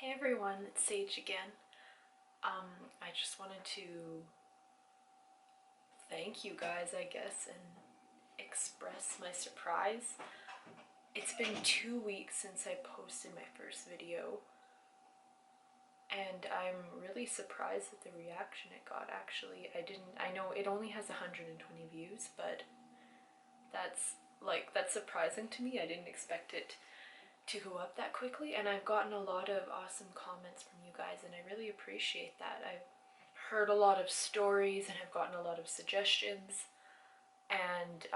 Hey everyone, it's Sage again. I just wanted to thank you guys, I guess, and express my surprise. It's been 2 weeks since I posted my first video, and I'm really surprised at the reaction it got, actually. I know it only has 120 views, but that's surprising to me. I didn't expect it to go up that quickly, and I've gotten a lot of awesome comments from you guys, and I really appreciate that. I've heard a lot of stories and have gotten a lot of suggestions, and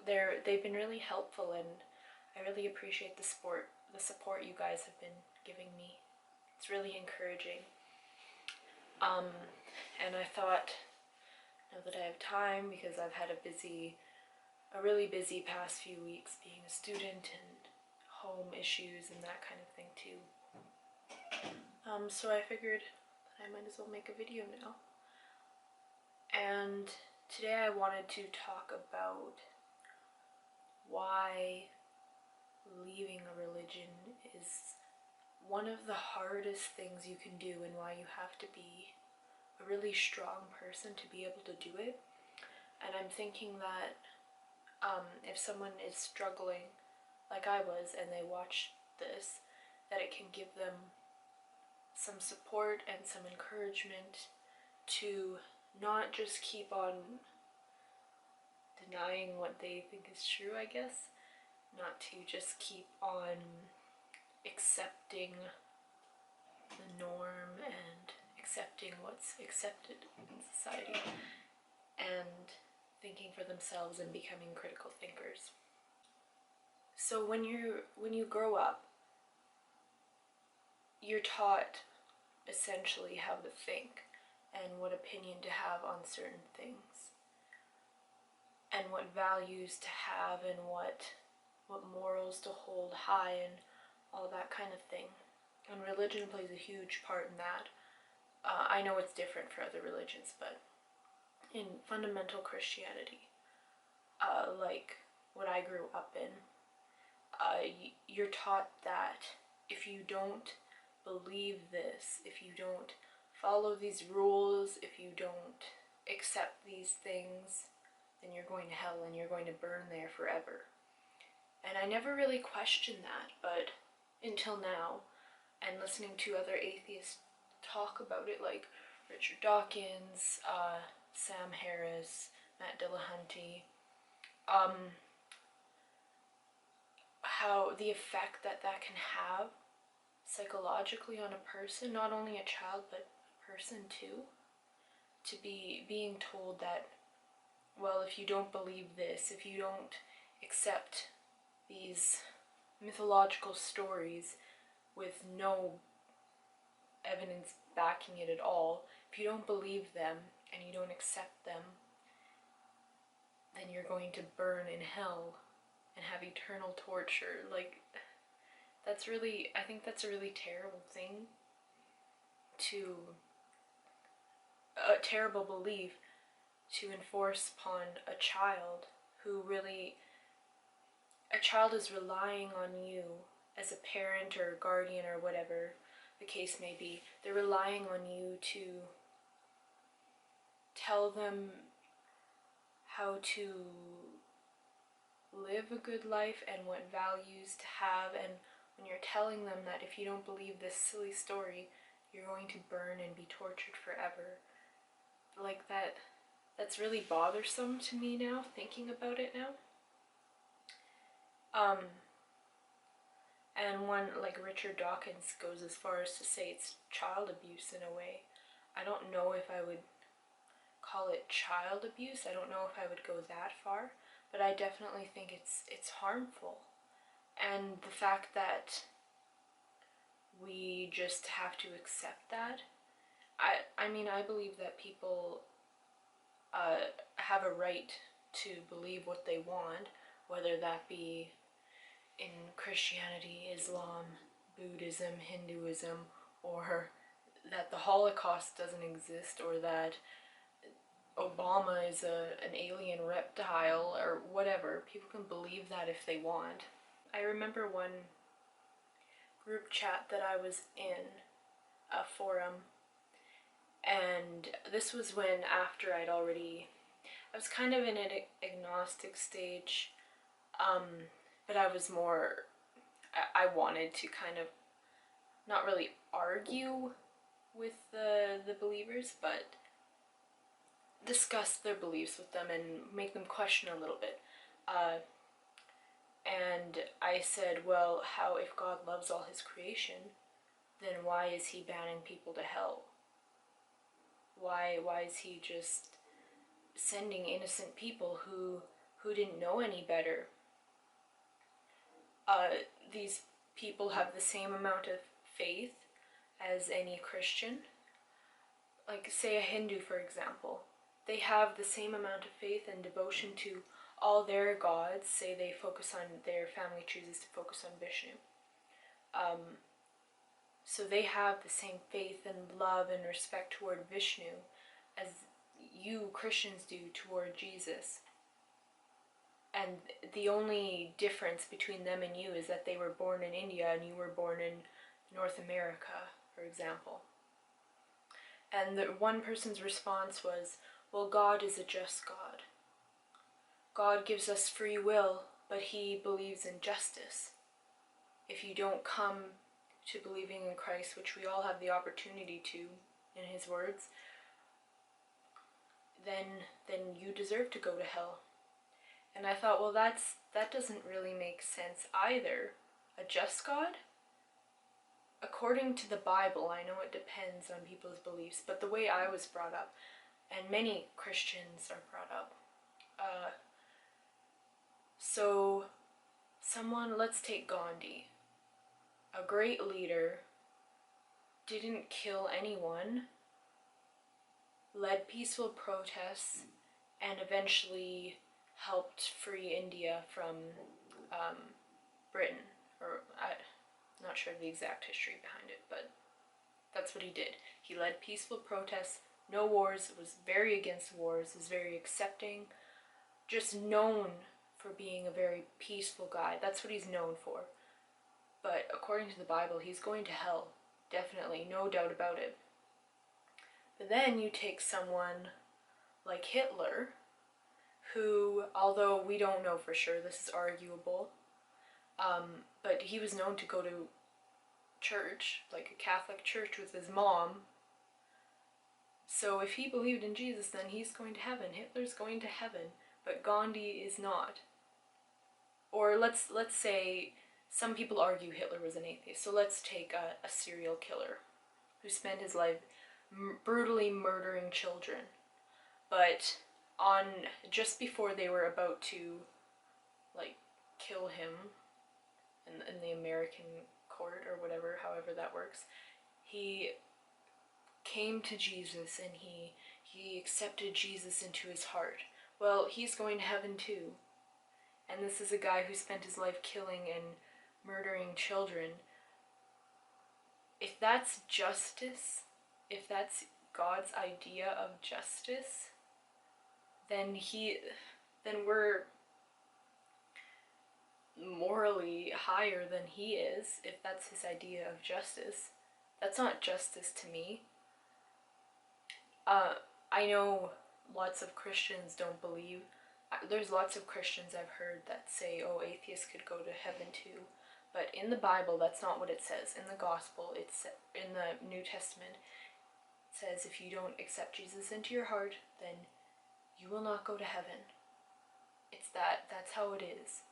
they've been really helpful, and I really appreciate the support you guys have been giving me. It's really encouraging. And I thought, now that I have time, because I've had a really busy past few weeks being a student and home issues and that kind of thing too. So I figured that I might as well make a video now. And today I wanted to talk about why leaving a religion is one of the hardest things you can do, and why you have to be a really strong person to be able to do it. And I'm thinking that if someone is struggling like I was and they watch this, that it can give them some support and some encouragement to not just keep on denying what they think is true, I guess. Not to just keep on accepting the norm and accepting what's accepted in society, and thinking for themselves and becoming critical thinkers. So when you grow up, you're taught essentially how to think and what opinion to have on certain things, and what values to have, and what morals to hold high, and all that kind of thing. And religion plays a huge part in that. I know it's different for other religions, but in fundamental Christianity, like what I grew up in, you're taught that if you don't believe this, if you don't follow these rules, if you don't accept these things, then you're going to hell and you're going to burn there forever. And I never really questioned that, but until now, and listening to other atheists talk about it, like Richard Dawkins, Sam Harris, Matt Dillahunty, how the effect that can have psychologically on a person, not only a child but a person too, to be being told that, well, if you don't believe this, if you don't accept these mythological stories with no evidence backing it at all, if you don't believe them and you don't accept them, then you're going to burn in hell and have eternal torture. Like, I think that's a really terrible thing a terrible belief to enforce upon a child who really, a child is relying on you as a parent or guardian or whatever the case may be. They're relying on you to tell them how to live a good life and what values to have, and when you're telling them that if you don't believe this silly story, you're going to burn and be tortured forever. Like that's really bothersome to me now, thinking about it now. And one, like Richard Dawkins, goes as far as to say it's child abuse in a way. I don't know if I would call it child abuse. I don't know if I would go that far, but I definitely think it's harmful. And the fact that we just have to accept that, I mean, I believe that people have a right to believe what they want, whether that be in Christianity, Islam, Buddhism, Hinduism, or that the Holocaust doesn't exist, or that Obama is an alien reptile, or whatever. People can believe that if they want. I remember one group chat that I was in, a forum, and this was when after I was kind of in an agnostic stage, but I was more, I wanted to kind of not really argue with the believers, but discuss their beliefs with them and make them question a little bit. And I said, well, how, if God loves all his creation, then why is he banning people to hell? Why is he just sending innocent people who didn't know any better? These people have the same amount of faith as any Christian. Like, say a Hindu, for example. They have the same amount of faith and devotion to all their gods. Say they focus on, their family chooses to focus on Vishnu. So they have the same faith and love and respect toward Vishnu as you Christians do toward Jesus. And the only difference between them and you is that they were born in India and you were born in North America, for example. And the one person's response was, well, God is a just God. God gives us free will, but he believes in justice. If you don't come to believing in Christ, which we all have the opportunity to, in his words, then you deserve to go to hell. And I thought, well, that doesn't really make sense either. A just God? According to the Bible, I know it depends on people's beliefs, but the way I was brought up, and many Christians are brought up, so someone, let's take Gandhi, a great leader, didn't kill anyone, led peaceful protests, and eventually helped free India from Britain, or I'm not sure of the exact history behind it, but that's what he did. He led peaceful protests, no wars, was very against wars, was very accepting, just known for being a very peaceful guy. That's what he's known for. But according to the Bible, he's going to hell, definitely, no doubt about it. But then you take someone like Hitler, who, although we don't know for sure, this is arguable, but he was known to go to church, like a Catholic church with his mom. So if he believed in Jesus, then he's going to heaven. Hitler's going to heaven, but Gandhi is not. Or let's say, some people argue Hitler was an atheist, so let's take a serial killer who spent his life brutally murdering children, but just before they were about to, like, kill him in the American court or whatever, however that works, he came to Jesus and he accepted Jesus into his heart. Well, he's going to heaven too. And this is a guy who spent his life killing and murdering children. If that's justice, if that's God's idea of justice, then we're morally higher than he is, if that's his idea of justice. That's not justice to me. I know lots of Christians don't believe. There's lots of Christians I've heard that say, oh, atheists could go to heaven too. But in the Bible, that's not what it says. In the Gospel, it's in the New Testament, it says if you don't accept Jesus into your heart, then you will not go to heaven. That's how it is.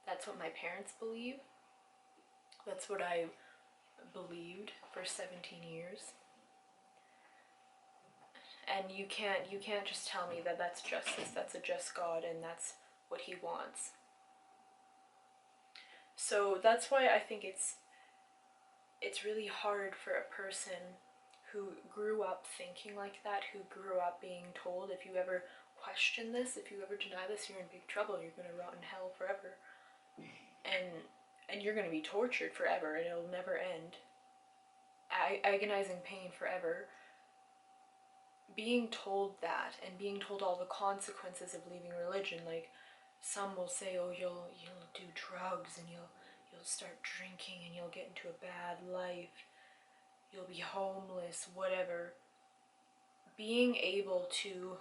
That's what my parents believe. That's what I believed for 17 years. And you can't just tell me that that's justice, that's a just God, and that's what he wants. So that's why I think it's really hard for a person who grew up thinking like that, who grew up being told, if you ever question this, if you ever deny this, you're in big trouble, you're going to rot in hell forever. And you're going to be tortured forever, and it'll never end. Agonizing pain forever. Being told that, and being told all the consequences of leaving religion, like some will say, oh, you'll do drugs and you'll you'll start drinking and you'll get into a bad life, you'll be homeless, whatever. Being able to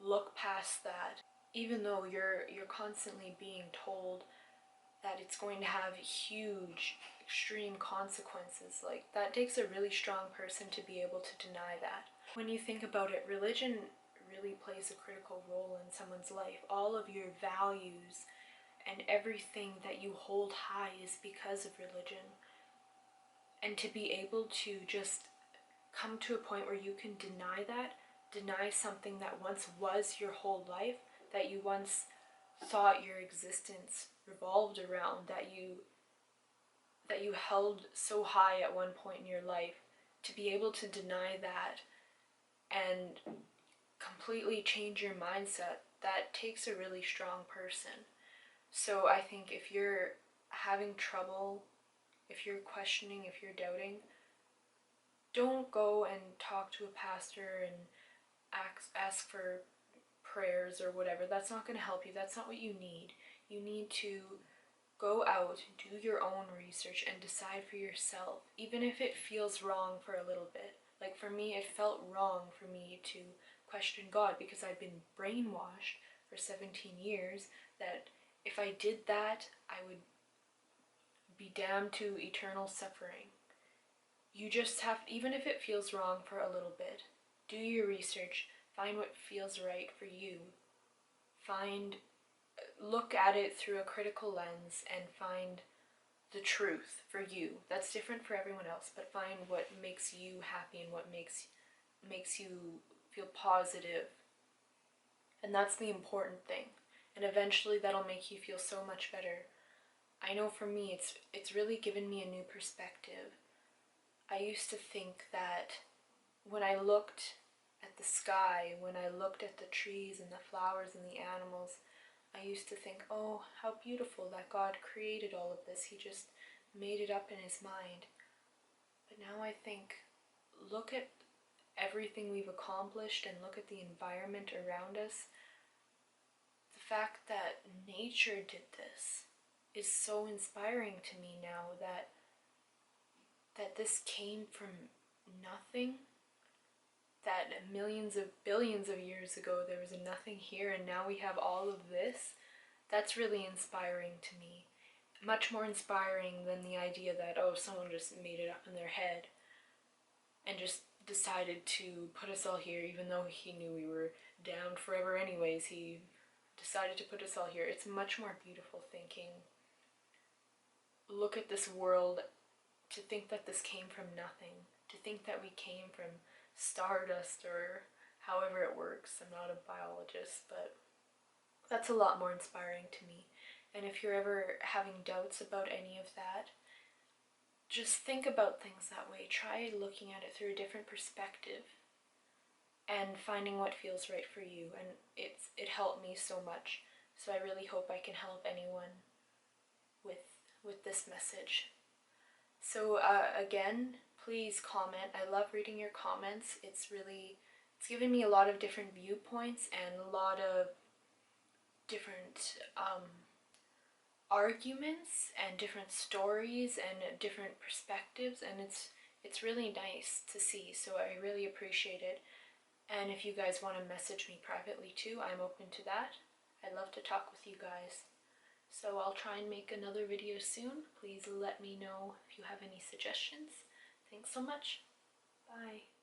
look past that, even though you're constantly being told that it's going to have huge, extreme consequences, like that takes a really strong person to be able to deny that. When you think about it, religion really plays a critical role in someone's life. All of your values and everything that you hold high is because of religion. And to be able to just come to a point where you can deny that, deny something that once was your whole life, that you once thought your existence revolved around, that you held so high at one point in your life, to be able to deny that and completely change your mindset, that takes a really strong person. So I think if you're having trouble, if you're questioning, if you're doubting, don't go and talk to a pastor and ask for prayers or whatever. That's not going to help you. That's not what you need. You need to go out, do your own research, and decide for yourself, even if it feels wrong for a little bit. Like for me, it felt wrong for me to question God because I'd been brainwashed for 17 years that if I did that, I would be damned to eternal suffering. You just have, even if it feels wrong for a little bit, do your research, find what feels right for you. Look at it through a critical lens and find the truth for you. That's different for everyone else, but find what makes you happy and what makes you feel positive. And that's the important thing. And eventually that'll make you feel so much better. I know for me, it's really given me a new perspective. I used to think that when I looked at the sky, when I looked at the trees and the flowers and the animals, I used to think, oh, how beautiful that God created all of this. He just made it up in his mind. But now I think, look at everything we've accomplished and look at the environment around us. The fact that nature did this is so inspiring to me now, that this came from nothing, that billions of years ago there was nothing here and now we have all of this. That's really inspiring to me. Much more inspiring than the idea that, oh, someone just made it up in their head and just decided to put us all here, even though he knew we were damned forever anyways. He decided to put us all here. It's much more beautiful thinking. Look at this world, to think that this came from nothing, to think that we came from stardust or however it works. I'm not a biologist, but that's a lot more inspiring to me. And if you're ever having doubts about any of that, just think about things that way. Try looking at it through a different perspective and finding what feels right for you. And it helped me so much. So I really hope I can help anyone with this message. So again, please comment. I love reading your comments. It's given me a lot of different viewpoints and a lot of different arguments and different stories and different perspectives, and it's really nice to see. So I really appreciate it. And if you guys want to message me privately too, I'm open to that. I love to talk with you guys. So I'll try and make another video soon. Please let me know if you have any suggestions. Thanks so much. Bye.